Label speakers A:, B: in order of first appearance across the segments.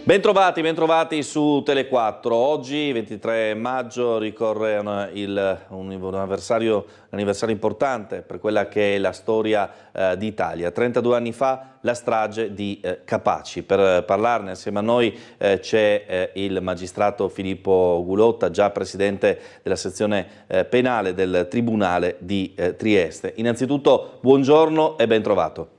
A: Bentrovati su Tele4. Oggi, 23 maggio, ricorre un anniversario importante per quella che è la storia d'Italia. 32 anni fa la strage di Capaci. Per parlarne assieme a noi c'è il magistrato Filippo Gulotta, già presidente della sezione penale del Tribunale di Trieste. Innanzitutto buongiorno e ben trovato.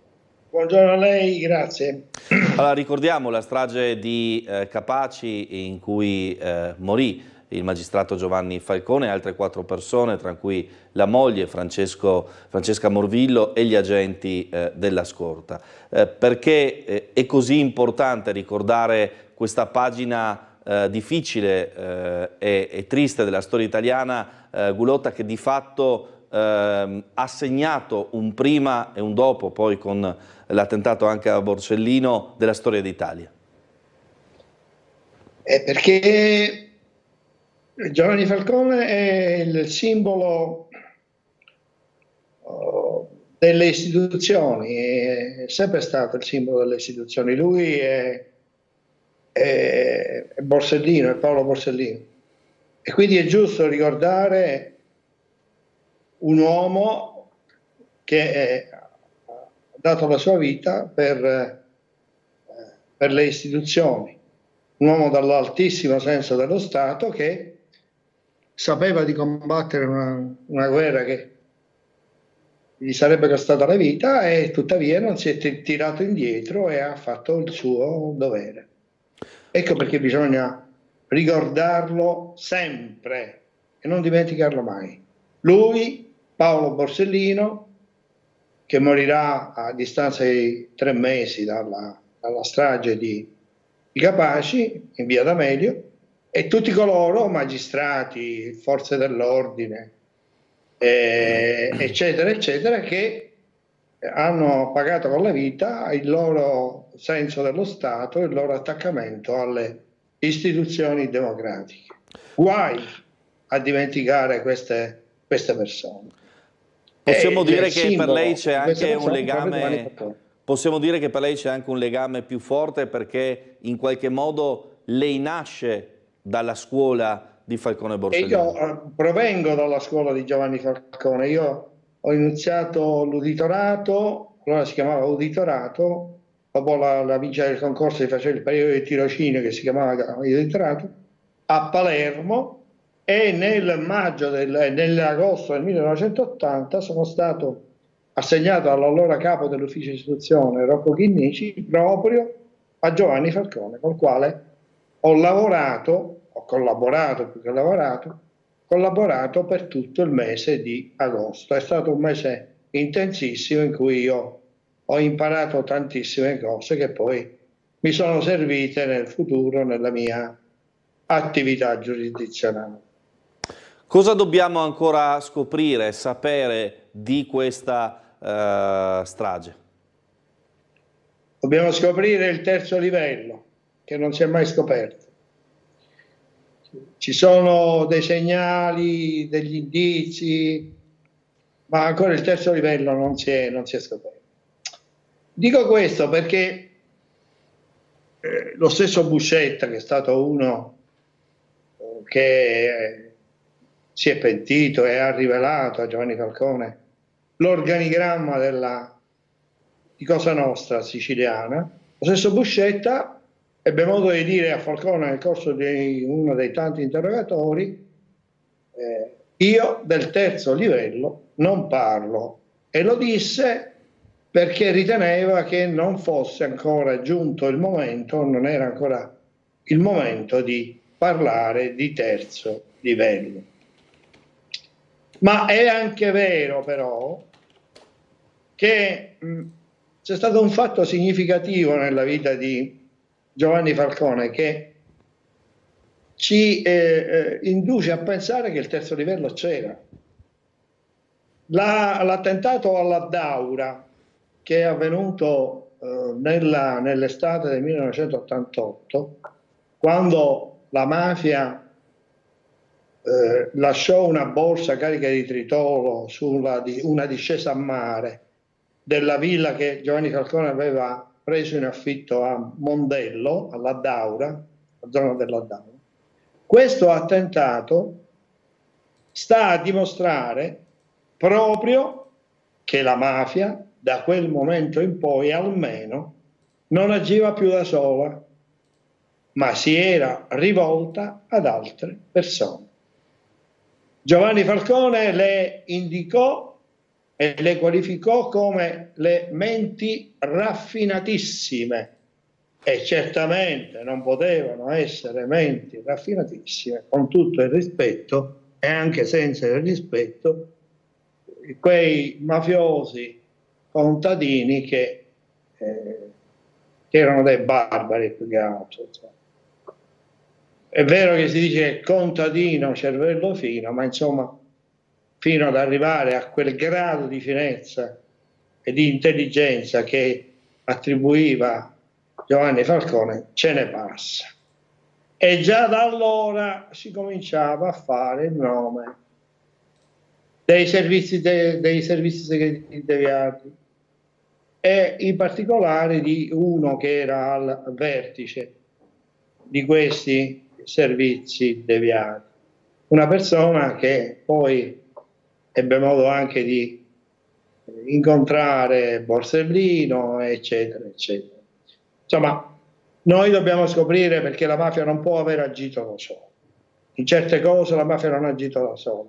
B: Buongiorno a lei, grazie.
A: Allora, ricordiamo la strage di Capaci in cui morì il magistrato Giovanni Falcone e altre 4 persone, tra cui la moglie Francesca Morvillo e gli agenti della scorta. Perché è così importante ricordare questa pagina difficile e triste della storia italiana, Gulotta, che di fatto ha segnato un prima e un dopo, poi con l'attentato anche a Borsellino, della storia d'Italia?
B: Perché Giovanni Falcone è il simbolo delle istituzioni, è sempre stato il simbolo delle istituzioni. Lui è Borsellino, è Paolo Borsellino. E quindi è giusto ricordare un uomo che ha dato la sua vita per le istituzioni, un uomo dall'altissimo senso dello Stato che sapeva di combattere una guerra che gli sarebbe costata la vita e tuttavia non si è tirato indietro e ha fatto il suo dovere. Ecco perché bisogna ricordarlo sempre e non dimenticarlo mai. Lui, Paolo Borsellino, che morirà a distanza di 3 mesi dalla strage di Capaci, in via D'Amelio, e tutti coloro, magistrati, forze dell'ordine, eccetera, eccetera, che hanno pagato con la vita il loro senso dello Stato, il loro attaccamento alle istituzioni democratiche. Guai a dimenticare queste persone.
A: Possiamo dire che per lei c'è anche un legame. Possiamo dire che per lei c'è anche un legame più forte, perché in qualche modo lei nasce dalla scuola di Falcone Borsellino.
B: Io provengo dalla scuola di Giovanni Falcone. Io ho iniziato l'uditorato, allora si chiamava uditorato, dopo la vincita del concorso si faceva il periodo di tirocinio che si chiamava uditorato, a Palermo. E nell'agosto del 1980 sono stato assegnato all'allora capo dell'ufficio istruzione, Rocco Chinnici, proprio a Giovanni Falcone, col quale ho collaborato per tutto il mese di agosto. È stato un mese intensissimo in cui io ho imparato tantissime cose che poi mi sono servite nel futuro, nella mia attività giurisdizionale.
A: Cosa dobbiamo ancora scoprire, sapere di questa strage?
B: Dobbiamo scoprire il terzo livello, che non si è mai scoperto. Ci sono dei segnali, degli indizi, ma ancora il terzo livello non si è scoperto. Dico questo perché lo stesso Buscetta, che è stato uno che si è pentito e ha rivelato a Giovanni Falcone l'organigramma di Cosa Nostra siciliana, lo stesso Buscetta ebbe modo di dire a Falcone nel corso di uno dei tanti interrogatori: io del terzo livello non parlo, e lo disse perché riteneva che non fosse ancora giunto il momento, non era ancora il momento di parlare di terzo livello. Ma è anche vero però che c'è stato un fatto significativo nella vita di Giovanni Falcone che ci induce a pensare che il terzo livello c'era. L'attentato alla Daura, che è avvenuto nell'estate del 1988, quando la mafia lasciò una borsa carica di tritolo di una discesa a mare della villa che Giovanni Falcone aveva preso in affitto a Mondello, all'Addaura, la zona dell'Addaura. Questo attentato sta a dimostrare proprio che la mafia, da quel momento in poi almeno, non agiva più da sola, ma si era rivolta ad altre persone. Giovanni Falcone le indicò e le qualificò come le menti raffinatissime, e certamente non potevano essere menti raffinatissime, con tutto il rispetto e anche senza il rispetto, quei mafiosi contadini che erano dei barbari più che altro. È vero che si dice contadino, cervello fino, ma insomma, fino ad arrivare a quel grado di finezza e di intelligenza che attribuiva Giovanni Falcone, ce ne passa. E già da allora si cominciava a fare il nome dei servizi segreti deviati, e in particolare di uno che era al vertice di questi servizi deviati, una persona che poi ebbe modo anche di incontrare Borsellino, eccetera, eccetera. Insomma, noi dobbiamo scoprire, perché la mafia non può aver agito da sola. In certe cose la mafia non ha agito da sola,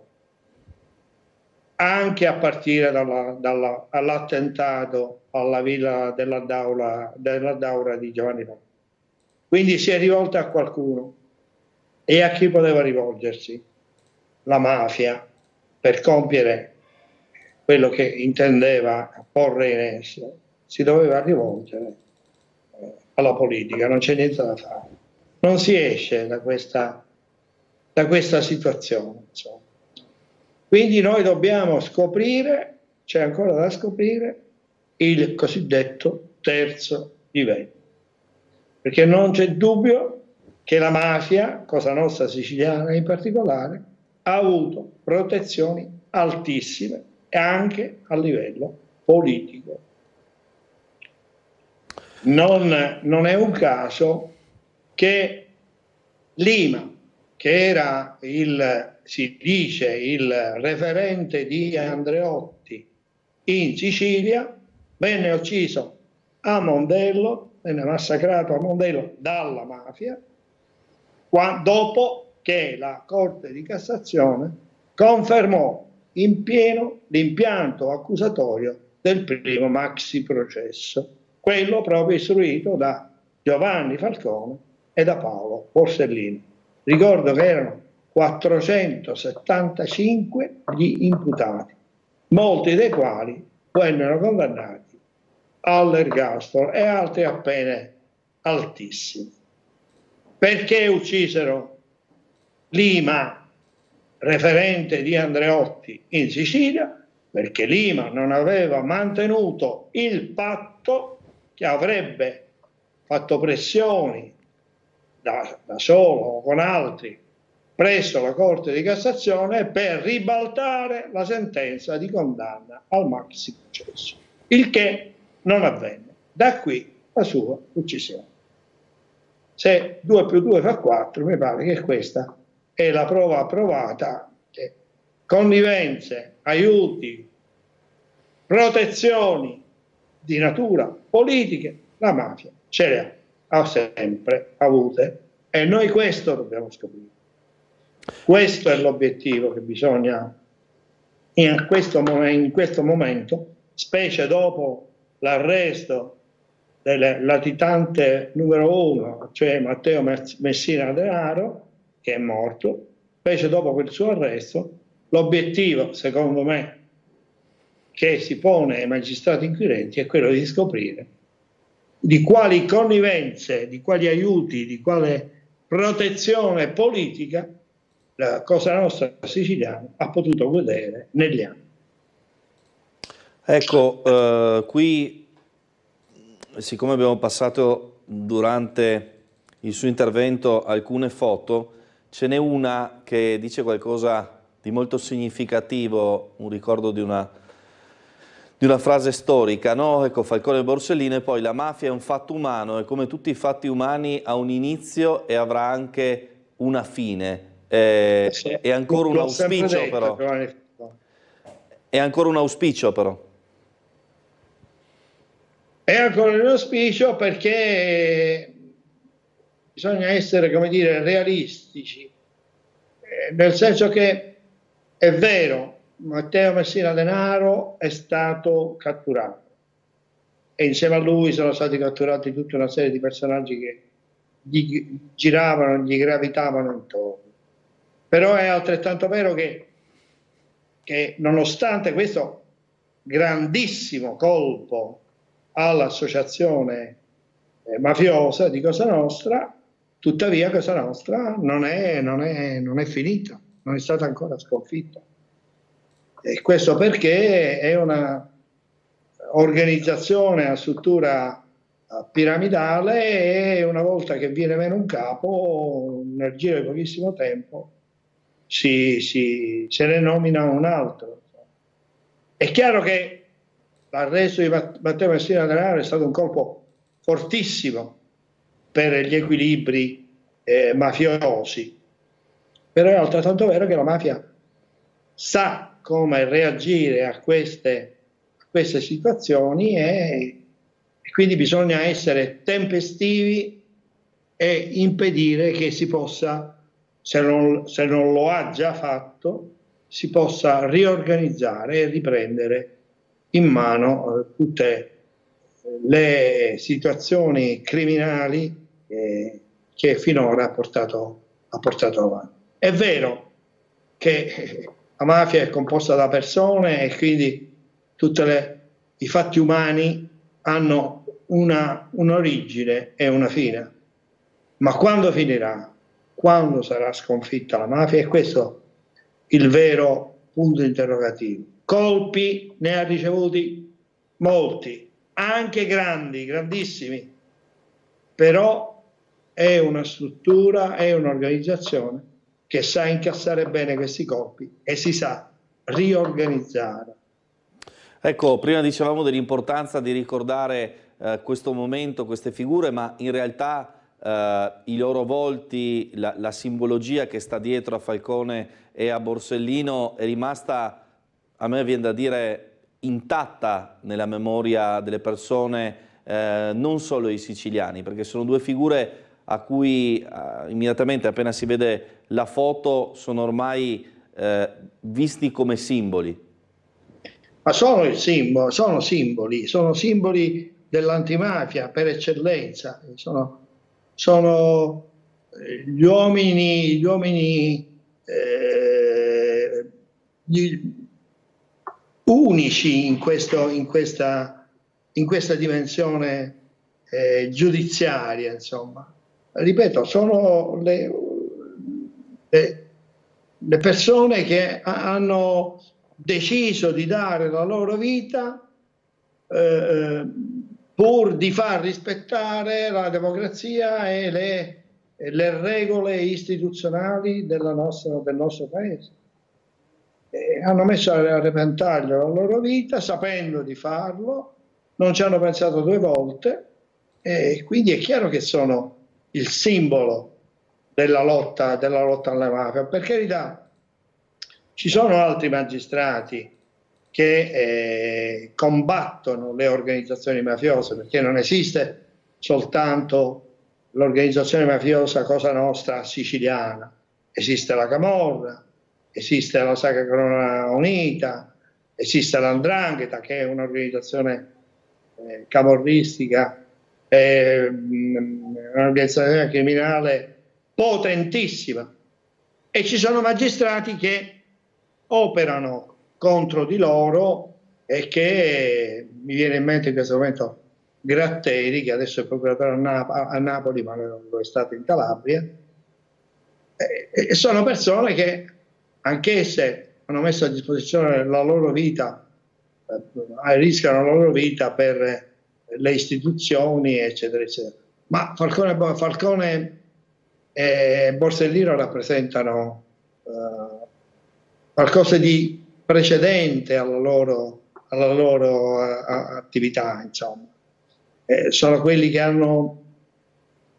B: anche a partire dall'attentato alla villa dell'Addaura di Giovanni Falcone. Quindi si è rivolta a qualcuno. E a chi poteva rivolgersi? La mafia, per compiere quello che intendeva porre in essere. Si doveva rivolgere alla politica, non c'è niente da fare. Non si esce da questa situazione, insomma. Quindi noi dobbiamo scoprire, c'è ancora da scoprire, il cosiddetto terzo livello. Perché non c'è dubbio che la mafia, Cosa Nostra siciliana in particolare, ha avuto protezioni altissime anche a livello politico. Non è un caso che Lima, che era si dice il referente di Andreotti in Sicilia, venne ucciso a Mondello, venne massacrato a Mondello dalla mafia, dopo che la Corte di Cassazione confermò in pieno l'impianto accusatorio del primo maxi processo, quello proprio istruito da Giovanni Falcone e da Paolo Borsellino. Ricordo che erano 475 gli imputati, molti dei quali vennero condannati all'ergastolo e altri a pene altissime. Perché uccisero Lima, referente di Andreotti in Sicilia? Perché Lima non aveva mantenuto il patto che avrebbe fatto pressioni da solo o con altri presso la Corte di Cassazione per ribaltare la sentenza di condanna al maxi processo, il che non avvenne. Da qui la sua uccisione. Se 2 più 2 fa 4, mi pare che questa è la prova provata che connivenze, aiuti, protezioni di natura politica, la mafia ce le ha sempre avute, e noi questo dobbiamo scoprire. Questo è l'obiettivo che bisogna in questo momento, specie dopo l'arresto del latitante numero 1, cioè Matteo Messina Denaro, che è morto, specie dopo quel suo arresto, l'obiettivo, secondo me, che si pone ai magistrati inquirenti è quello di scoprire di quali connivenze, di quali aiuti, di quale protezione politica la Cosa Nostra siciliana ha potuto godere negli anni.
A: Ecco, qui, siccome abbiamo passato durante il suo intervento alcune foto, ce n'è una che dice qualcosa di molto significativo, un ricordo di di una frase storica, no? Ecco, Falcone e Borsellino, e poi la mafia è un fatto umano e come tutti i fatti umani ha un inizio e avrà anche una fine.
B: Sì,
A: È ancora un
B: l'ho sempre
A: auspicio
B: detto,
A: però.
B: Giovanni.
A: È ancora un auspicio però.
B: È ancora un auspicio perché bisogna essere, come dire, realistici, nel senso che è vero, Matteo Messina Denaro è stato catturato e insieme a lui sono stati catturati tutta una serie di personaggi che gli giravano, gli gravitavano intorno. Però è altrettanto vero che nonostante questo grandissimo colpo all'associazione mafiosa di Cosa Nostra, tuttavia Cosa Nostra non è finita, non è stata ancora sconfitta. E questo perché è una organizzazione a struttura piramidale e una volta che viene meno un capo, nel giro di pochissimo tempo, se ne nomina un altro. È chiaro che l'arresto di Matteo Messina Denaro è stato un colpo fortissimo per gli equilibri mafiosi, però è altrettanto vero che la mafia sa come reagire a queste situazioni e quindi bisogna essere tempestivi e impedire che si possa, se non lo ha già fatto, si possa riorganizzare e riprendere in mano tutte le situazioni criminali che finora ha portato avanti. È vero che la mafia è composta da persone e quindi tutti i fatti umani hanno un'origine e una fine. Ma quando finirà? Quando sarà sconfitta la mafia? E questo è il vero punto interrogativo. Colpi ne ha ricevuti molti, anche grandi, grandissimi, però è una struttura, è un'organizzazione che sa incassare bene questi colpi e si sa riorganizzare.
A: Ecco, prima dicevamo dell'importanza di ricordare questo momento, queste figure, ma in realtà i loro volti, la simbologia che sta dietro a Falcone e a Borsellino è rimasta, a me viene da dire, intatta nella memoria delle persone, non solo i siciliani, perché sono due figure a cui immediatamente appena si vede la foto sono ormai visti come simboli.
B: Ma sono il simbolo, sono simboli dell'antimafia per eccellenza, sono gli uomini unici in questa dimensione giudiziaria, insomma. Ripeto, sono le persone che hanno deciso di dare la loro vita pur di far rispettare la democrazia e le regole istituzionali del nostro paese. Hanno messo a repentaglio la loro vita sapendo di farlo, non ci hanno pensato due volte e quindi è chiaro che sono il simbolo della lotta alla mafia. Per carità, ci sono altri magistrati che combattono le organizzazioni mafiose, perché non esiste soltanto l'organizzazione mafiosa Cosa Nostra siciliana, esiste la Camorra, esiste la Sacra Corona Unita, esiste l'Andrangheta, che è un'organizzazione camorristica, un'organizzazione criminale potentissima, e ci sono magistrati che operano contro di loro e che mi viene in mente in questo momento Gratteri, che adesso è procuratore a Napoli, ma lo è stato in Calabria, e sono persone che anch'esse hanno messo a disposizione la loro vita, rischiano la loro vita per le istituzioni, eccetera, eccetera. Ma Falcone e Borsellino rappresentano qualcosa di precedente alla loro alla loro attività, insomma. Sono quelli che hanno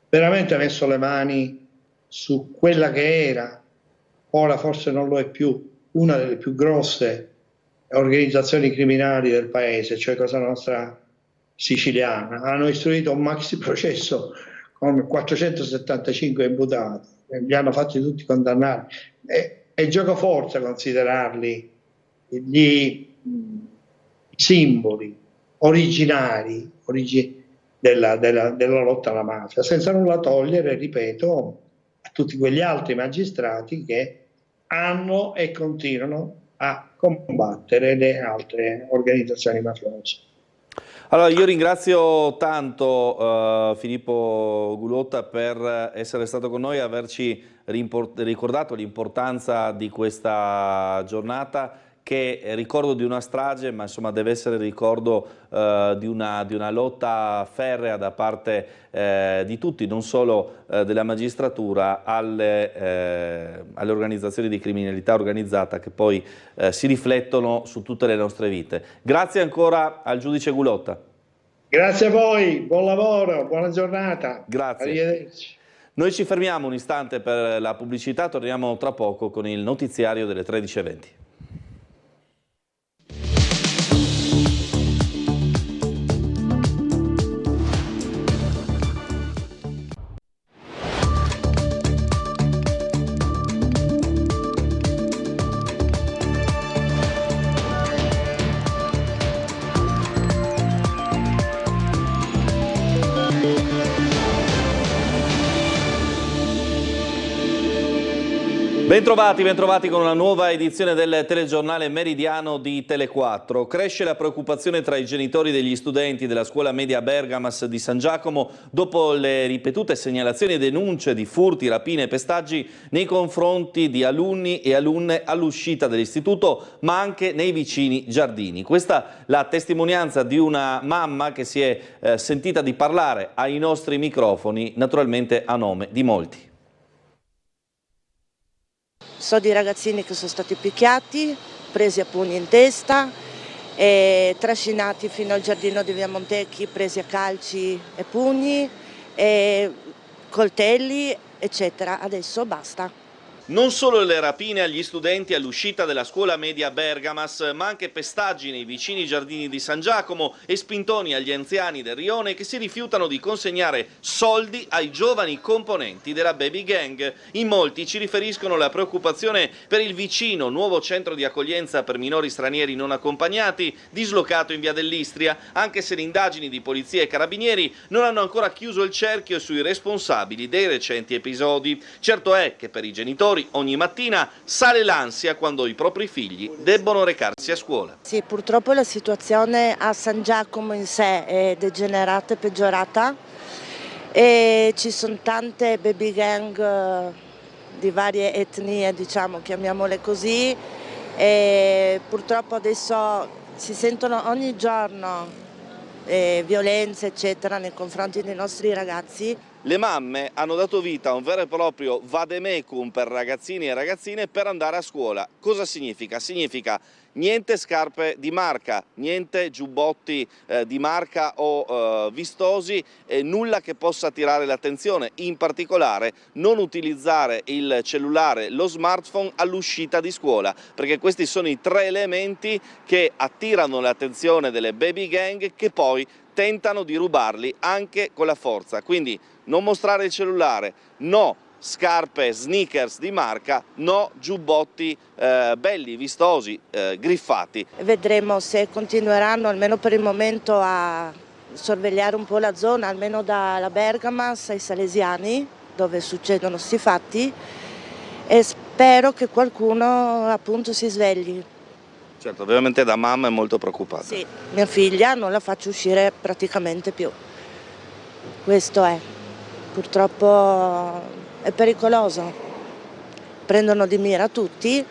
B: veramente messo le mani su quella che era, ora forse non lo è più, una delle più grosse organizzazioni criminali del paese, cioè Cosa Nostra siciliana. Hanno istruito un maxi processo con 475 imputati, li hanno fatti tutti condannati. È gioco forza considerarli gli simboli originari della lotta alla mafia, senza nulla togliere, ripeto, a tutti quegli altri magistrati che hanno e continuano a combattere le altre organizzazioni mafiose.
A: Allora, io ringrazio tanto Filippo Gulotta per essere stato con noi e averci ricordato l'importanza di questa giornata, che è ricordo di una strage, ma insomma deve essere ricordo di una lotta ferrea da parte di tutti, non solo della magistratura, alle organizzazioni di criminalità organizzata che poi si riflettono su tutte le nostre vite. Grazie ancora al giudice Gulotta.
B: Grazie a voi, buon lavoro, buona giornata.
A: Grazie.
B: Arrivederci.
A: Noi ci fermiamo un istante per la pubblicità, torniamo tra poco con il notiziario delle 13:20. Bentrovati con una nuova edizione del telegiornale meridiano di Tele4. Cresce la preoccupazione tra i genitori degli studenti della scuola media Bergamas di San Giacomo dopo le ripetute segnalazioni e denunce di furti, rapine e pestaggi nei confronti di alunni e alunne all'uscita dell'istituto, ma anche nei vicini giardini. Questa la testimonianza di una mamma che si è sentita di parlare ai nostri microfoni, naturalmente a nome di molti.
C: So di ragazzini che sono stati picchiati, presi a pugni in testa, e trascinati fino al giardino di Via Montecchi, presi a calci e pugni, e coltelli, eccetera. Adesso basta.
A: Non solo le rapine agli studenti all'uscita della scuola media Bergamas, ma anche pestaggi nei vicini giardini di San Giacomo e spintoni agli anziani del rione che si rifiutano di consegnare soldi ai giovani componenti della baby gang. In molti ci riferiscono la preoccupazione per il vicino nuovo centro di accoglienza per minori stranieri non accompagnati, dislocato in via dell'Istria, anche se le indagini di polizia e carabinieri non hanno ancora chiuso il cerchio sui responsabili dei recenti episodi. Certo è che per i genitori ogni mattina sale l'ansia quando i propri figli debbono recarsi a scuola.
C: Sì, purtroppo la situazione a San Giacomo in sé è degenerata e peggiorata e ci sono tante baby gang di varie etnie, diciamo, chiamiamole così, e purtroppo adesso si sentono ogni giorno violenze eccetera nei confronti dei nostri ragazzi.
A: Le mamme hanno dato vita a un vero e proprio vademecum per ragazzini e ragazzine per andare a scuola. Cosa significa? Significa niente scarpe di marca, niente giubbotti di marca o vistosi, nulla che possa attirare l'attenzione. In particolare non utilizzare il cellulare, lo smartphone all'uscita di scuola, perché questi sono i tre elementi che attirano l'attenzione delle baby gang che poi tentano di rubarli anche con la forza. Quindi non mostrare il cellulare, no scarpe, sneakers di marca, no giubbotti belli, vistosi, griffati.
C: Vedremo se continueranno almeno per il momento a sorvegliare un po' la zona, almeno dalla Bergamas ai Salesiani, dove succedono sti fatti, e spero che qualcuno appunto si svegli.
A: Certo, ovviamente da mamma è molto preoccupata.
C: Sì, mia figlia non la faccio uscire praticamente più. Questo è. Purtroppo è pericoloso. Prendono di mira tutti.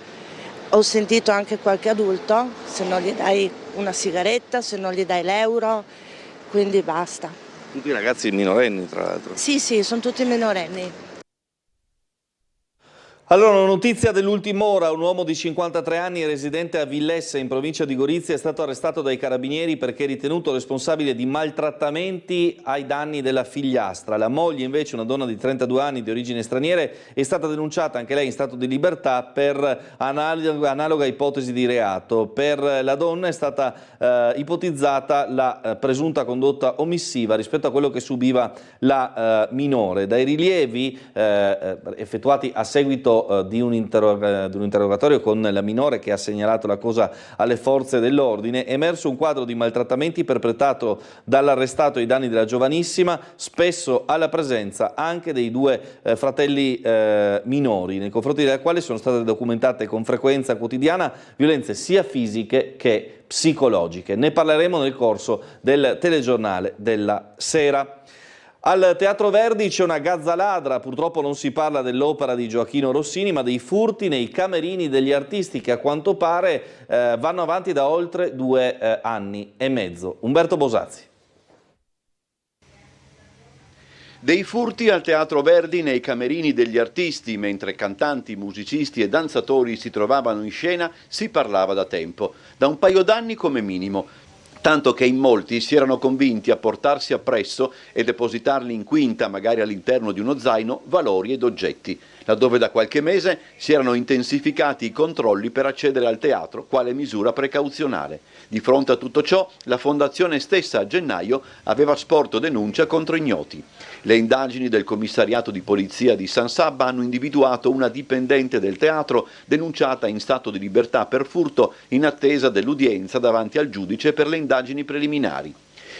C: Ho sentito anche qualche adulto, se non gli dai una sigaretta, se non gli dai l'euro, quindi basta.
A: Tutti ragazzi minorenni, tra l'altro.
C: Sì, sono tutti minorenni.
A: Allora, una notizia dell'ultima ora: un uomo di 53 anni residente a Villesse in provincia di Gorizia è stato arrestato dai carabinieri perché ritenuto responsabile di maltrattamenti ai danni della figliastra. La moglie invece, una donna di 32 anni di origini straniere, è stata denunciata anche lei in stato di libertà per analoga ipotesi di reato. Per la donna è stata ipotizzata la presunta condotta omissiva rispetto a quello che subiva la minore. Dai rilievi effettuati a seguito di un interrogatorio con la minore che ha segnalato la cosa alle forze dell'ordine, è emerso un quadro di maltrattamenti perpetrato dall'arrestato ai danni della giovanissima, spesso alla presenza anche dei due fratelli minori, nei confronti della quali sono state documentate con frequenza quotidiana violenze sia fisiche che psicologiche. Ne parleremo nel corso del telegiornale della sera. Al Teatro Verdi c'è una gazza ladra, purtroppo non si parla dell'opera di Gioachino Rossini, ma dei furti nei camerini degli artisti che a quanto pare vanno avanti da oltre 2 anni e mezzo. Umberto Bosazzi.
D: Dei furti al Teatro Verdi nei camerini degli artisti, mentre cantanti, musicisti e danzatori si trovavano in scena, si parlava da tempo, da un paio d'anni come minimo. Tanto che in molti si erano convinti a portarsi appresso e depositarli in quinta, magari all'interno di uno zaino, valori ed oggetti, laddove da qualche mese si erano intensificati i controlli per accedere al teatro quale misura precauzionale. Di fronte a tutto ciò, la fondazione stessa a gennaio aveva sporto denuncia contro ignoti. Le indagini del commissariato di polizia di San Sabba hanno individuato una dipendente del teatro denunciata in stato di libertà per furto in attesa dell'udienza davanti al giudice per le indagini preliminari.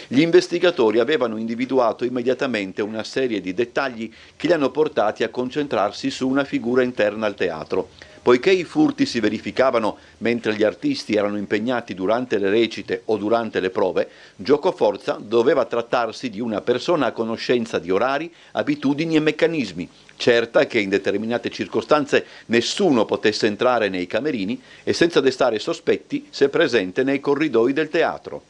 D: Gli investigatori avevano individuato immediatamente una serie di dettagli che li hanno portati a concentrarsi su una figura interna al teatro. Poiché i furti si verificavano mentre gli artisti erano impegnati durante le recite o durante le prove, giocoforza doveva trattarsi di una persona a conoscenza di orari, abitudini e meccanismi, certa che in determinate circostanze nessuno potesse entrare nei camerini e senza destare sospetti se presente nei corridoi del teatro.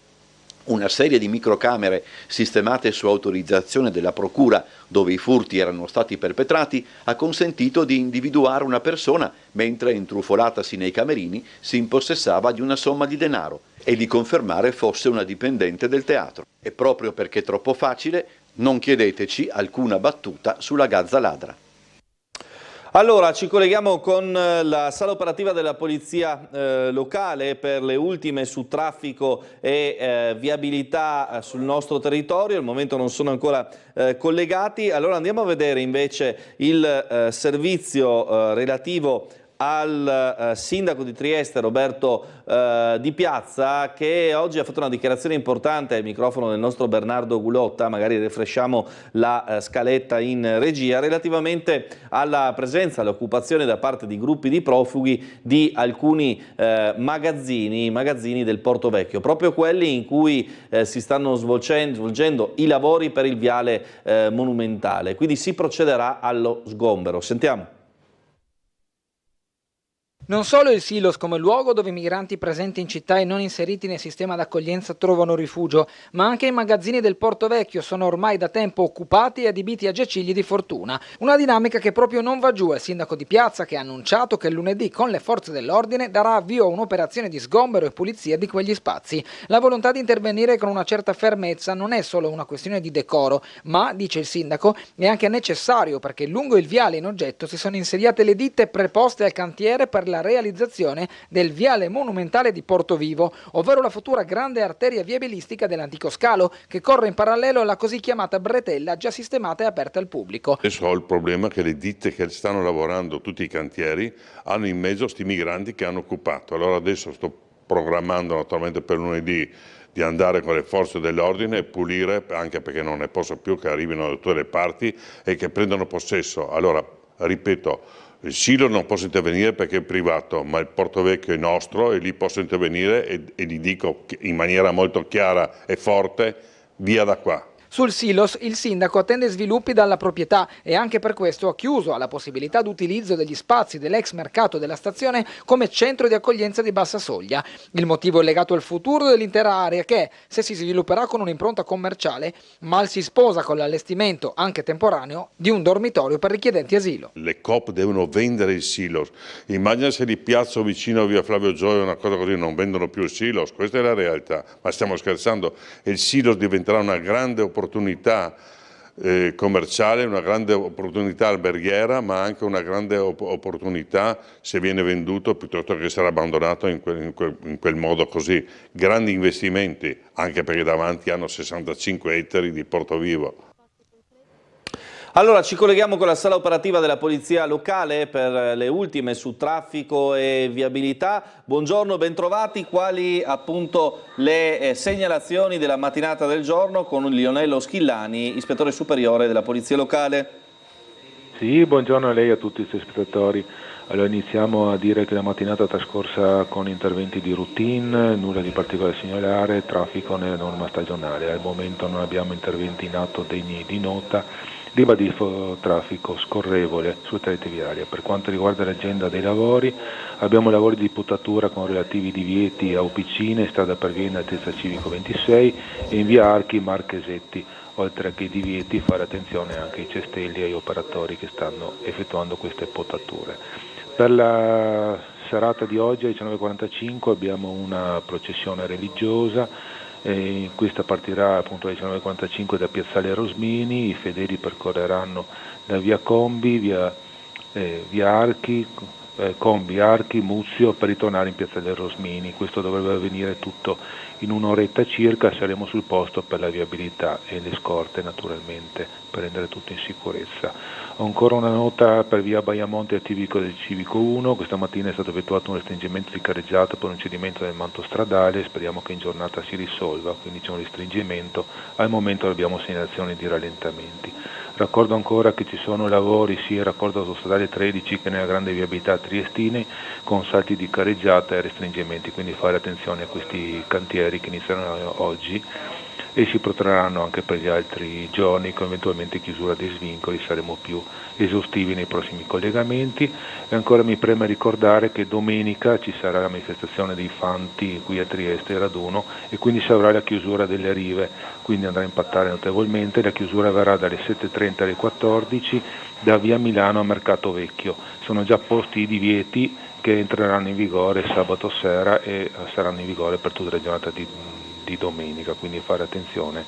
D: Una serie di microcamere sistemate su autorizzazione della procura, dove i furti erano stati perpetrati, ha consentito di individuare una persona mentre, intrufolatasi nei camerini, si impossessava di una somma di denaro e di confermare fosse una dipendente del teatro. E proprio perché è troppo facile, non chiedeteci alcuna battuta sulla gazza ladra.
A: Allora, ci colleghiamo con la sala operativa della Polizia locale per le ultime su traffico e viabilità sul nostro territorio. Al momento non sono ancora collegati. Allora andiamo a vedere invece il servizio relativo al sindaco di Trieste Roberto Di Piazza, che oggi ha fatto una dichiarazione importante al microfono del nostro Bernardo Gulotta. Magari refresciamo la scaletta in regia, relativamente alla presenza, all'occupazione da parte di gruppi di profughi di alcuni magazzini del Porto Vecchio, proprio quelli in cui si stanno svolgendo i lavori per il viale monumentale. Quindi si procederà allo sgombero. Sentiamo.
E: Non solo il Silos come luogo dove i migranti presenti in città e non inseriti nel sistema d'accoglienza trovano rifugio, ma anche i magazzini del Porto Vecchio sono ormai da tempo occupati e adibiti a giacigli di fortuna. Una dinamica che proprio non va giù al sindaco Di Piazza, che ha annunciato che lunedì con le forze dell'ordine darà avvio a un'operazione di sgombero e pulizia di quegli spazi. La volontà di intervenire con una certa fermezza non è solo una questione di decoro, ma, dice il sindaco, è anche necessario perché lungo il viale in oggetto si sono insediate le ditte preposte al cantiere per la realizzazione del viale monumentale di Portovivo, ovvero la futura grande arteria viabilistica dell'antico scalo che corre in parallelo alla così chiamata bretella già sistemata e aperta al pubblico.
F: Adesso ho il problema che le ditte che stanno lavorando, tutti i cantieri, hanno in mezzo sti migranti che hanno occupato. Allora adesso sto programmando naturalmente per lunedì di andare con le forze dell'ordine e pulire, anche perché non ne posso più che arrivino da tutte le parti e che prendano possesso. Allora, ripeto, il Silo non posso intervenire perché è privato, ma il Porto Vecchio è nostro e lì posso intervenire e gli dico in maniera molto chiara e forte: via da qua.
E: Sul silos il sindaco attende sviluppi dalla proprietà e anche per questo ha chiuso alla possibilità d'utilizzo degli spazi dell'ex mercato della stazione come centro di accoglienza di bassa soglia. Il motivo è legato al futuro dell'intera area che, se si svilupperà con un'impronta commerciale, mal si sposa con l'allestimento, anche temporaneo, di un dormitorio per richiedenti asilo.
F: Le Coop devono vendere il silos. Immagina se li piazzo vicino a via Flavio Gioia, una cosa così, non vendono più il silos. Questa è la realtà, ma stiamo scherzando. E il silos diventerà una grande opportunità commerciale, una grande opportunità alberghiera, ma anche una grande opportunità se viene venduto piuttosto che essere abbandonato in quel modo così. Grandi investimenti, anche perché davanti hanno 65 ettari di portovivo.
A: Allora ci colleghiamo con la sala operativa della Polizia Locale per le ultime su traffico e viabilità. Buongiorno, bentrovati. Quali appunto le segnalazioni della mattinata del giorno con Lionello Schillani, ispettore superiore della Polizia Locale?
G: Sì, buongiorno a lei e a tutti i suoi spettatori. Allora iniziamo a dire che la mattinata è trascorsa con interventi di routine, nulla di particolare da segnalare, traffico nella norma stagionale. Al momento non abbiamo interventi in atto degni di nota. Ribadisco traffico scorrevole sulle rete viarie. Per quanto riguarda l'agenda dei lavori, abbiamo lavori di potatura con relativi divieti a Opicine, strada per Vienna, altezza civico 26 e in via Archi, Marchesetti, oltre che i divieti fare attenzione anche ai cestelli e agli operatori che stanno effettuando queste potature. Per la serata di oggi alle 19:45 abbiamo una processione religiosa. Questa partirà appunto alle 19:45 da Piazzale Rosmini, i fedeli percorreranno da via Combi, via Archi, Combi, Archi, Muzio per ritornare in Piazzale Rosmini. Questo dovrebbe avvenire tutto in un'oretta circa, saremo sul posto per la viabilità e le scorte naturalmente per rendere tutto in sicurezza. Ho ancora una nota per via Baiamonte al civico del civico 1, questa mattina è stato effettuato un restringimento di carreggiata per un cedimento del manto stradale, speriamo che in giornata si risolva, quindi c'è un restringimento, al momento abbiamo segnalazioni di rallentamenti. Raccordo ancora che ci sono lavori sia in raccordo autostradale 13 che nella grande viabilità triestine con salti di carreggiata e restringimenti, quindi fare attenzione a questi cantieri che inizieranno oggi e si protrarranno anche per gli altri giorni con eventualmente chiusura dei svincoli, saremo più esaustivi nei prossimi collegamenti. E ancora mi preme ricordare che domenica ci sarà la manifestazione dei Fanti qui a Trieste, raduno, e quindi si avrà la chiusura delle rive, quindi andrà a impattare notevolmente. La chiusura avverrà dalle 7:30 alle 14 da via Milano a Mercato Vecchio. Sono già posti i divieti che entreranno in vigore sabato sera e saranno in vigore per tutta la giornata di domenica, quindi fare attenzione.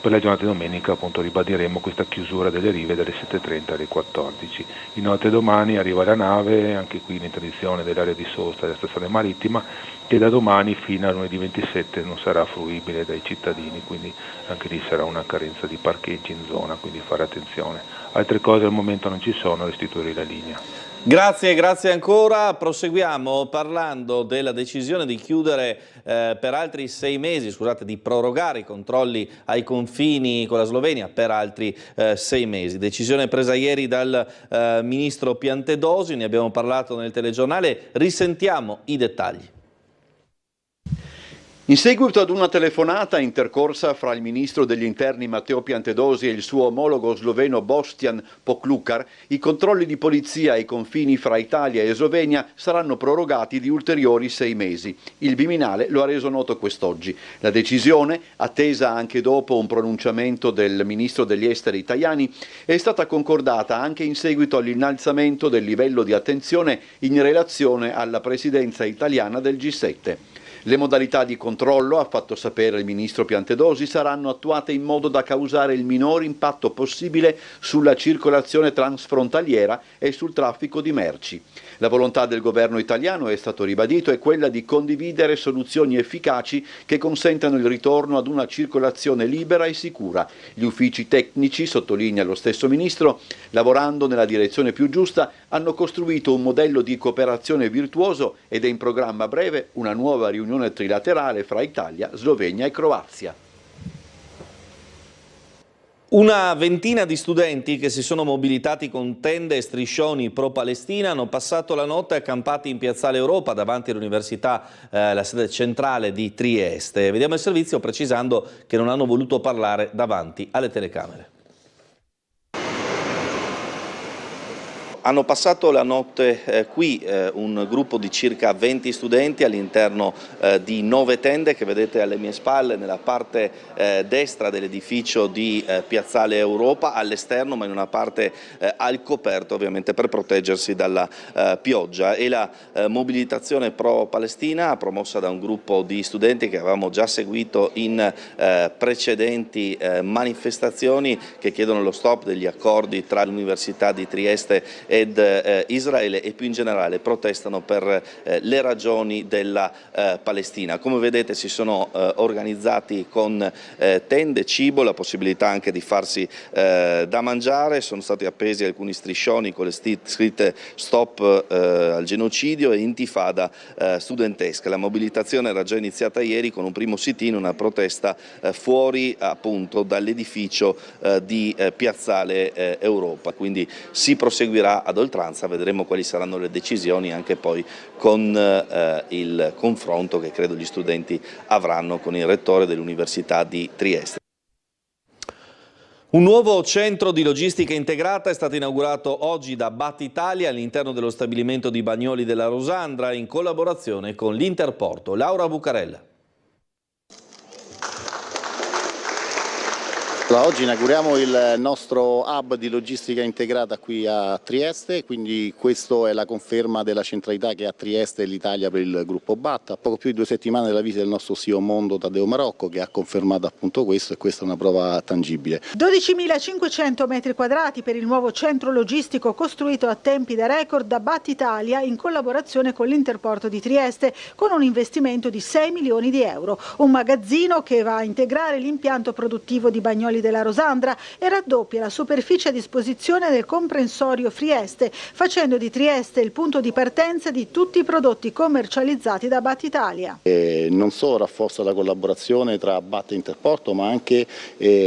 G: Per la giornata di domenica appunto ribadiremo questa chiusura delle rive dalle 7:30 alle 14. Inoltre domani arriva la nave, anche qui l'interdizione dell'area di sosta della stazione marittima, che da domani fino a lunedì 27 non sarà fruibile dai cittadini, quindi anche lì sarà una carenza di parcheggi in zona, quindi fare attenzione. Altre cose al momento non ci sono, restituire la linea.
A: Grazie ancora. Proseguiamo parlando della decisione di chiudere per altri 6 mesi, di prorogare i controlli ai confini con la Slovenia per altri 6 mesi. Decisione presa ieri dal ministro Piantedosi, ne abbiamo parlato nel telegiornale, risentiamo i dettagli.
D: In seguito ad una telefonata intercorsa fra il ministro degli interni Matteo Piantedosi e il suo omologo sloveno Boštjan Poklukar, i controlli di polizia ai confini fra Italia e Slovenia saranno prorogati di ulteriori 6 mesi. Il Viminale lo ha reso noto quest'oggi. La decisione, attesa anche dopo un pronunciamento del ministro degli esteri italiani, è stata concordata anche in seguito all'innalzamento del livello di attenzione in relazione alla presidenza italiana del G7. Le modalità di controllo, ha fatto sapere il ministro Piantedosi, saranno attuate in modo da causare il minor impatto possibile sulla circolazione transfrontaliera e sul traffico di merci. La volontà del governo italiano, è stato ribadito, è quella di condividere soluzioni efficaci che consentano il ritorno ad una circolazione libera e sicura. Gli uffici tecnici, sottolinea lo stesso ministro, lavorando nella direzione più giusta, hanno costruito un modello di cooperazione virtuoso ed è in programma a breve una nuova riunione trilaterale fra Italia, Slovenia e Croazia.
A: Una ventina di studenti che si sono mobilitati con tende e striscioni pro-Palestina hanno passato la notte accampati in Piazzale Europa davanti all'università, la sede centrale di Trieste. Vediamo il servizio precisando che non hanno voluto parlare davanti alle telecamere. Hanno passato la notte qui un gruppo di circa 20 studenti all'interno di 9 tende che vedete alle mie spalle nella parte destra dell'edificio di Piazzale Europa, all'esterno ma in una parte al coperto ovviamente per proteggersi dalla pioggia. E la mobilitazione pro-Palestina promossa da un gruppo di studenti che avevamo già seguito in precedenti manifestazioni che chiedono lo stop degli accordi tra l'Università di Trieste ed Israele e più in generale protestano per le ragioni della Palestina. Come vedete si sono organizzati con tende, cibo, la possibilità anche di farsi da mangiare, sono stati appesi alcuni striscioni con le scritte stop al genocidio e intifada studentesca. La mobilitazione era già iniziata ieri con un primo sit-in, una protesta fuori appunto dall'edificio di Piazzale Europa, quindi si proseguirà ad oltranza, vedremo quali saranno le decisioni anche poi con il confronto che credo gli studenti avranno con il rettore dell'Università di Trieste. Un nuovo centro di logistica integrata è stato inaugurato oggi da BAT Italia all'interno dello stabilimento di Bagnoli della Rosandra in collaborazione con l'Interporto. Laura Bucarella.
H: Oggi inauguriamo il nostro hub di logistica integrata qui a Trieste, quindi questa è la conferma della centralità che ha Trieste e l'Italia per il gruppo BAT. A poco più di 2 settimane dalla visita del nostro CEO Mondo Taddeo Marocco che ha confermato appunto questo, e questa è una prova tangibile.
I: 12.500 metri quadrati per il nuovo centro logistico costruito a tempi da record da BAT Italia in collaborazione con l'Interporto di Trieste con un investimento di 6 milioni di euro. Un magazzino che va a integrare l'impianto produttivo di Bagnoli della Rosandra e raddoppia la superficie a disposizione del comprensorio Frieste, facendo di Trieste il punto di partenza di tutti i prodotti commercializzati da BAT Italia.
H: Non solo rafforza la collaborazione tra BAT e Interporto, ma anche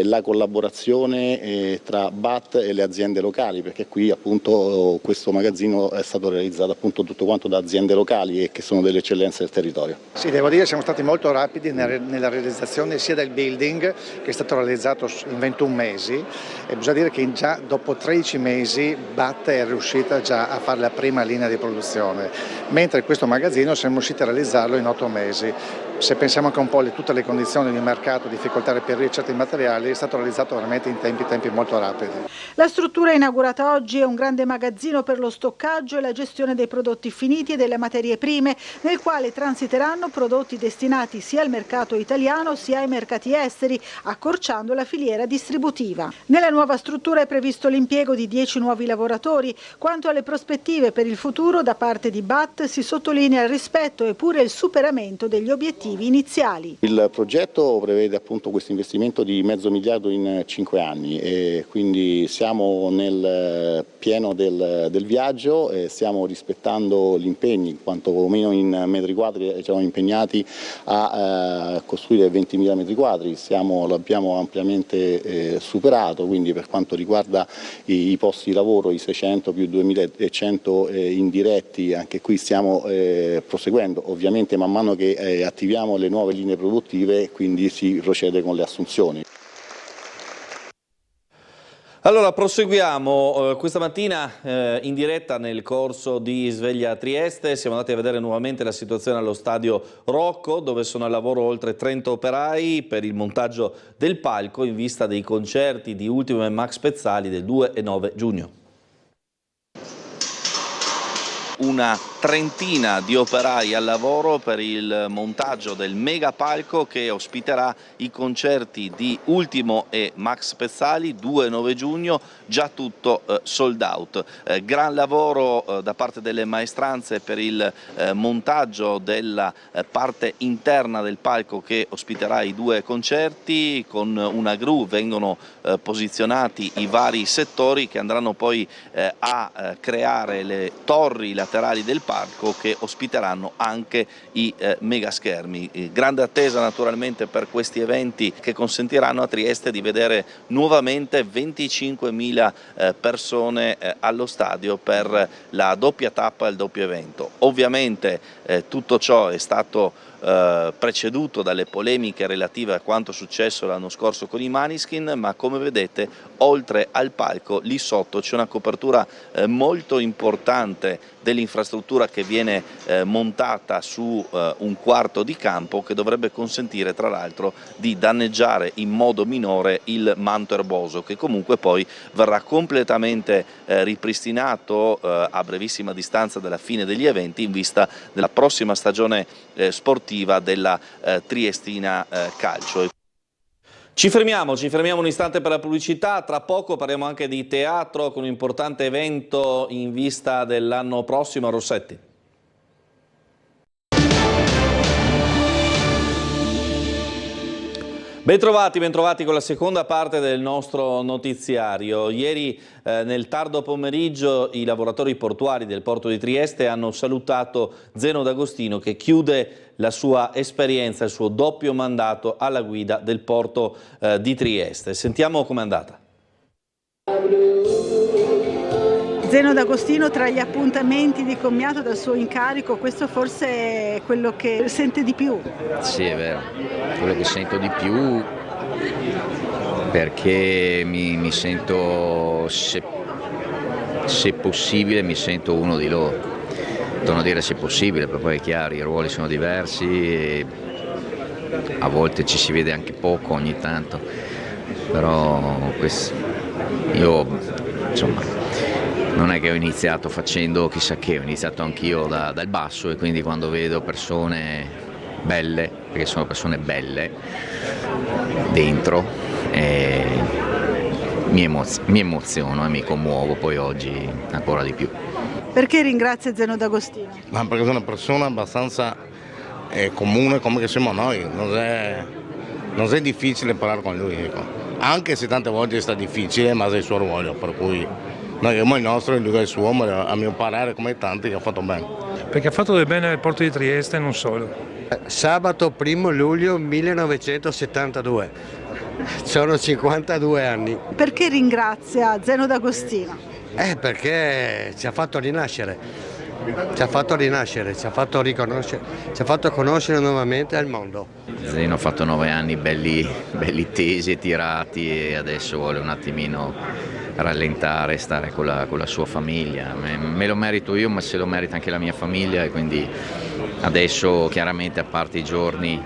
H: la collaborazione tra BAT e le aziende locali, perché qui appunto questo magazzino è stato realizzato appunto tutto quanto da aziende locali e che sono delle eccellenze del territorio.
J: Sì, devo dire siamo stati molto rapidi nella realizzazione sia del building, che è stato realizzato in 21 mesi, e bisogna dire che già dopo 13 mesi BAT è riuscita già a fare la prima linea di produzione, mentre questo magazzino siamo riusciti a realizzarlo in 8 mesi. Se pensiamo anche un po' a tutte le condizioni di mercato, difficoltà a reperire certi materiali, è stato realizzato veramente in tempi molto rapidi.
I: La struttura inaugurata oggi è un grande magazzino per lo stoccaggio e la gestione dei prodotti finiti e delle materie prime, nel quale transiteranno prodotti destinati sia al mercato italiano sia ai mercati esteri, accorciando la filiera distributiva. Nella nuova struttura è previsto l'impiego di 10 nuovi lavoratori. Quanto alle prospettive per il futuro, da parte di BAT si sottolinea il rispetto e pure il superamento degli obiettivi iniziali.
H: Il progetto prevede appunto questo investimento di $500 milioni in 5 anni e quindi siamo nel pieno del viaggio e stiamo rispettando gli impegni, quanto meno in metri quadri siamo impegnati a costruire 20.000 metri quadri, l'abbiamo ampiamente superato, quindi per quanto riguarda i posti di lavoro, i 600 più 2.100 indiretti, anche qui stiamo proseguendo, ovviamente man mano che attiviamo le nuove linee produttive, quindi si procede con le assunzioni.
A: Allora proseguiamo, questa mattina in diretta nel corso di Sveglia Trieste siamo andati a vedere nuovamente la situazione allo stadio Rocco, dove sono al lavoro oltre 30 operai per il montaggio del palco in vista dei concerti di Ultimo e Max Pezzali del 2 e 9 giugno. Una trentina di operai al lavoro per il montaggio del mega palco che ospiterà i concerti di Ultimo e Max Pezzali 2 e 9 giugno, già tutto sold out. Gran lavoro da parte delle maestranze per il montaggio della parte interna del palco che ospiterà i 2 concerti. Con una gru vengono posizionati i vari settori che andranno poi a creare le torri laterali del palco, palco che ospiteranno anche i megaschermi. Grande attesa naturalmente per questi eventi che consentiranno a Trieste di vedere nuovamente 25.000 persone allo stadio per la doppia tappa e il doppio evento. Ovviamente tutto ciò è stato preceduto dalle polemiche relative a quanto successo l'anno scorso con i Maneskin, ma come vedete oltre al palco lì sotto c'è una copertura molto importante dell'infrastruttura che viene montata su un quarto di campo, che dovrebbe consentire tra l'altro di danneggiare in modo minore il manto erboso, che comunque poi verrà completamente ripristinato a brevissima distanza dalla fine degli eventi, in vista della prossima stagione sportiva della Triestina Calcio. Ci fermiamo un istante per la pubblicità, tra poco parliamo anche di teatro con un importante evento in vista dell'anno prossimo a Rossetti. Bentrovati con la seconda parte del nostro notiziario. Ieri nel tardo pomeriggio i lavoratori portuali del porto di Trieste hanno salutato Zeno D'Agostino, che chiude la sua esperienza, il suo doppio mandato alla guida del porto di Trieste. Sentiamo com'è andata.
I: Zeno D'Agostino, tra gli appuntamenti di commiato dal suo incarico, questo forse è quello che sente di più?
K: Sì, è vero, quello che sento di più, perché mi sento, se possibile, mi sento uno di loro. Torno a dire se possibile, perché poi è chiaro, i ruoli sono diversi e a volte ci si vede anche poco ogni tanto, però io insomma non è che ho iniziato facendo chissà che, ho iniziato anch'io dal basso, e quindi quando vedo persone belle, perché sono persone belle dentro, mi emoziono e mi commuovo, poi oggi ancora di più.
I: Perché ringrazia Zeno D'Agostino?
L: Ma perché sono una persona abbastanza comune come che siamo noi, non è difficile parlare con lui, ecco. Anche se tante volte è stato difficile, ma è il suo ruolo, per cui noi abbiamo il nostro e lui è il suo, ma a mio parere come tanti che ha fatto bene.
M: Perché ha fatto del bene al porto di Trieste e non solo.
N: Sabato 1 luglio 1972, sono 52 anni.
I: Perché ringrazia Zeno D'Agostino?
N: Perché ci ha fatto rinascere, ci ha fatto riconoscere, ci ha fatto conoscere nuovamente al mondo.
K: Zeno ha fatto 9 anni belli tesi e tirati, e adesso vuole un attimino rallentare, stare con la sua famiglia. Me lo merito io, ma se lo merita anche la mia famiglia, e quindi adesso chiaramente, a parte i giorni,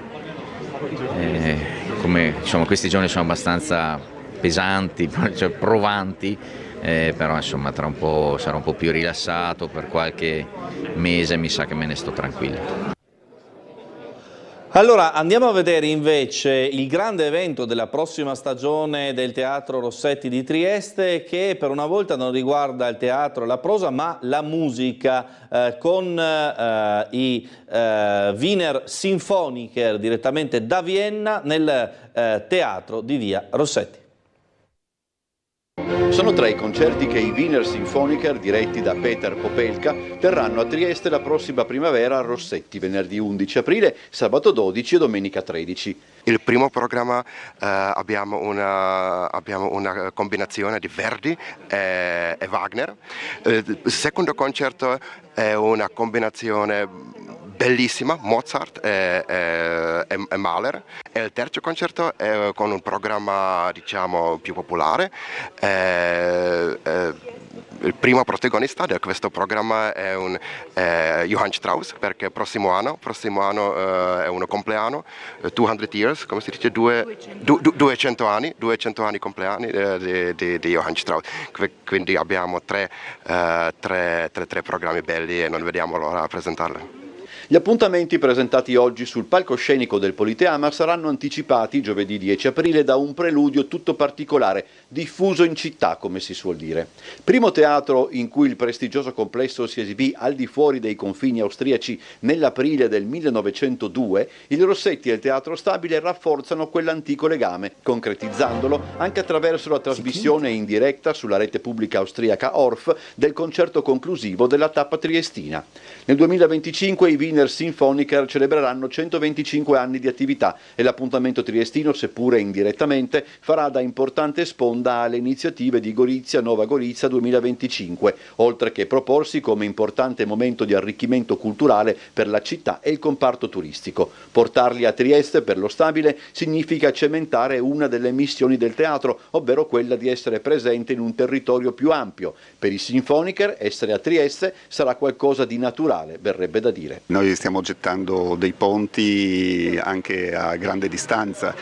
K: come insomma questi giorni sono abbastanza pesanti, cioè provanti, però insomma tra un po' sarò un po' più rilassato, per qualche mese mi sa che me ne sto tranquillo.
A: Allora andiamo a vedere invece il grande evento della prossima stagione del Teatro Rossetti di Trieste, che per una volta non riguarda il teatro e la prosa, ma la musica, con i Wiener Sinfoniker direttamente da Vienna nel teatro di via Rossetti.
D: Sono 3 i concerti che i Wiener Sinfoniker, diretti da Peter Popelka, terranno a Trieste la prossima primavera a Rossetti, venerdì 11 aprile, sabato 12 e domenica 13.
O: Il primo programma abbiamo una combinazione di Verdi e Wagner. Il secondo concerto è una combinazione bellissima, Mozart e Mahler. E il terzo concerto è con un programma diciamo più popolare. Il primo protagonista di questo programma è Johann Strauss, perché prossimo anno è un compleanno, 200 years, come si dice, 200 anni compleanni di Johann Strauss. Quindi abbiamo tre programmi belli e non vediamo l'ora a presentarli.
D: Gli appuntamenti presentati oggi sul palcoscenico del Politeama saranno anticipati giovedì 10 aprile da un preludio tutto particolare, diffuso in città, come si suol dire. Primo teatro in cui il prestigioso complesso si esibì al di fuori dei confini austriaci nell'aprile del 1902, il Rossetti e il Teatro Stabile rafforzano quell'antico legame, concretizzandolo anche attraverso la trasmissione in diretta sulla rete pubblica austriaca Orff del concerto conclusivo della tappa triestina. Nel 2025 i Wiener Sinfoniker celebreranno 125 anni di attività e l'appuntamento triestino, seppure indirettamente, farà da importante sponda alle iniziative di Gorizia Nova Gorizia 2025, oltre che proporsi come importante momento di arricchimento culturale per la città e il comparto turistico. Portarli a Trieste per lo Stabile significa cementare una delle missioni del teatro, ovvero quella di essere presente in un territorio più ampio. Per i Sinfoniker essere a Trieste sarà qualcosa di naturale, verrebbe da dire.
P: Noi stiamo gettando dei ponti anche a grande distanza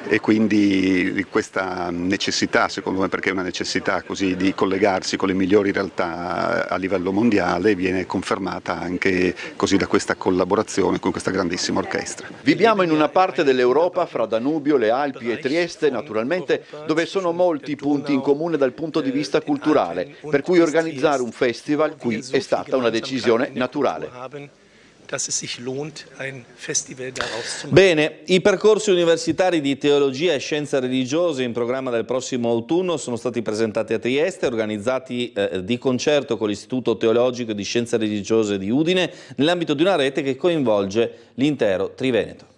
P: e quindi questa necessità, secondo me, perché è una necessità così di collegarsi con le migliori realtà a livello mondiale, viene confermata anche così da questa collaborazione con questa grandissima orchestra.
D: Viviamo in una parte dell'Europa fra Danubio, le Alpi e Trieste, naturalmente, dove sono molti i punti in comune dal punto di vista culturale, per cui organizzare un festival qui è stata una decisione naturale.
A: Bene, i percorsi universitari di teologia e scienze religiose in programma del prossimo autunno sono stati presentati a Trieste, organizzati di concerto con l'Istituto Teologico di Scienze Religiose di Udine, nell'ambito di una rete che coinvolge l'intero Triveneto.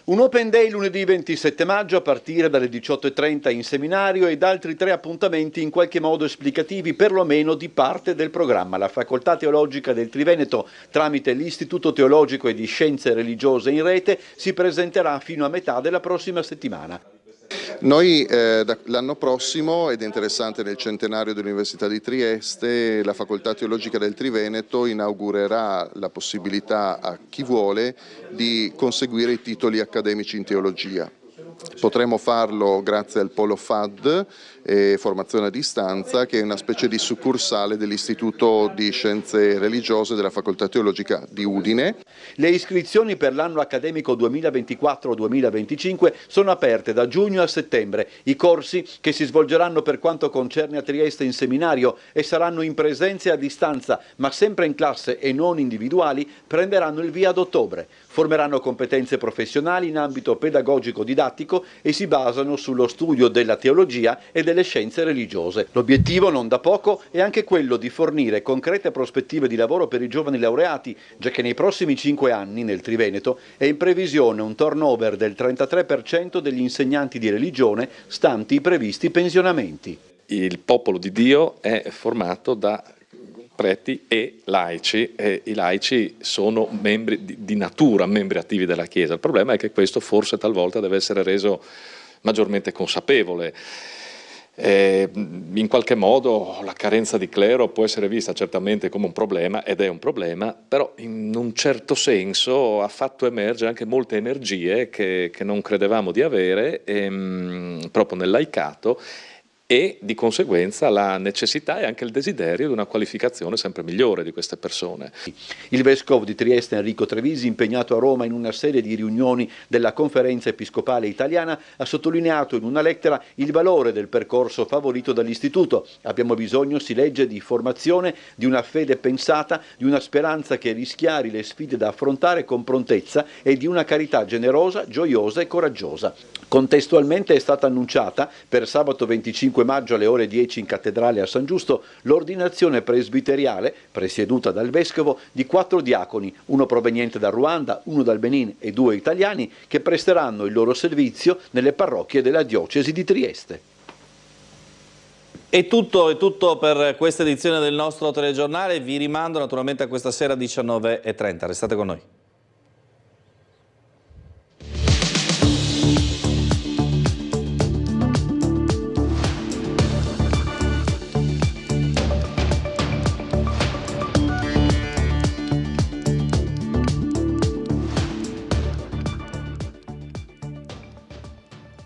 D: Un Open Day lunedì 27 maggio a partire dalle 18:30 in seminario ed altri 3 appuntamenti in qualche modo esplicativi perlomeno di parte del programma. La Facoltà Teologica del Triveneto, tramite l'Istituto Teologico e di Scienze Religiose in rete, si presenterà fino a metà della prossima settimana.
Q: Noi l'anno prossimo, ed è interessante nel centenario dell'Università di Trieste, la Facoltà Teologica del Triveneto inaugurerà la possibilità a chi vuole di conseguire i titoli accademici in teologia. Potremo farlo grazie al Polo FAD, formazione a distanza, che è una specie di succursale dell'Istituto di Scienze Religiose della Facoltà Teologica di Udine.
D: Le iscrizioni per l'anno accademico 2024-2025 sono aperte da giugno a settembre. I corsi, che si svolgeranno per quanto concerne a Trieste in seminario e saranno in presenza e a distanza, ma sempre in classe e non individuali, prenderanno il via ad ottobre. Formeranno competenze professionali in ambito pedagogico-didattico e si basano sullo studio della teologia e delle scienze religiose. L'obiettivo, non da poco, è anche quello di fornire concrete prospettive di lavoro per i giovani laureati, già che nei prossimi 5 anni nel Triveneto è in previsione un turnover del 33% degli insegnanti di religione, stanti i previsti pensionamenti.
R: Il popolo di Dio è formato da preti e laici, e i laici sono membri di natura, membri attivi della Chiesa. Il problema è che questo forse talvolta deve essere reso maggiormente consapevole. In qualche modo la carenza di clero può essere vista certamente come un problema, ed è un problema, però in un certo senso ha fatto emergere anche molte energie che non credevamo di avere proprio nel laicato, e di conseguenza la necessità e anche il desiderio di una qualificazione sempre migliore di queste persone.
D: Il vescovo di Trieste Enrico Trevisi, impegnato a Roma in una serie di riunioni della Conferenza Episcopale Italiana, ha sottolineato in una lettera il valore del percorso favorito dall'Istituto. Abbiamo bisogno, si legge, di formazione, di una fede pensata, di una speranza che rischiari le sfide da affrontare con prontezza e di una carità generosa, gioiosa e coraggiosa. Contestualmente è stata annunciata per sabato 25 maggio alle ore 10 in cattedrale a San Giusto l'ordinazione presbiteriale, presieduta dal vescovo, di 4 diaconi, uno proveniente dal Ruanda, uno dal Benin e 2 italiani, che presteranno il loro servizio nelle parrocchie della diocesi di Trieste.
A: È tutto per questa edizione del nostro telegiornale. Vi rimando naturalmente a questa sera 19:30. Restate con noi.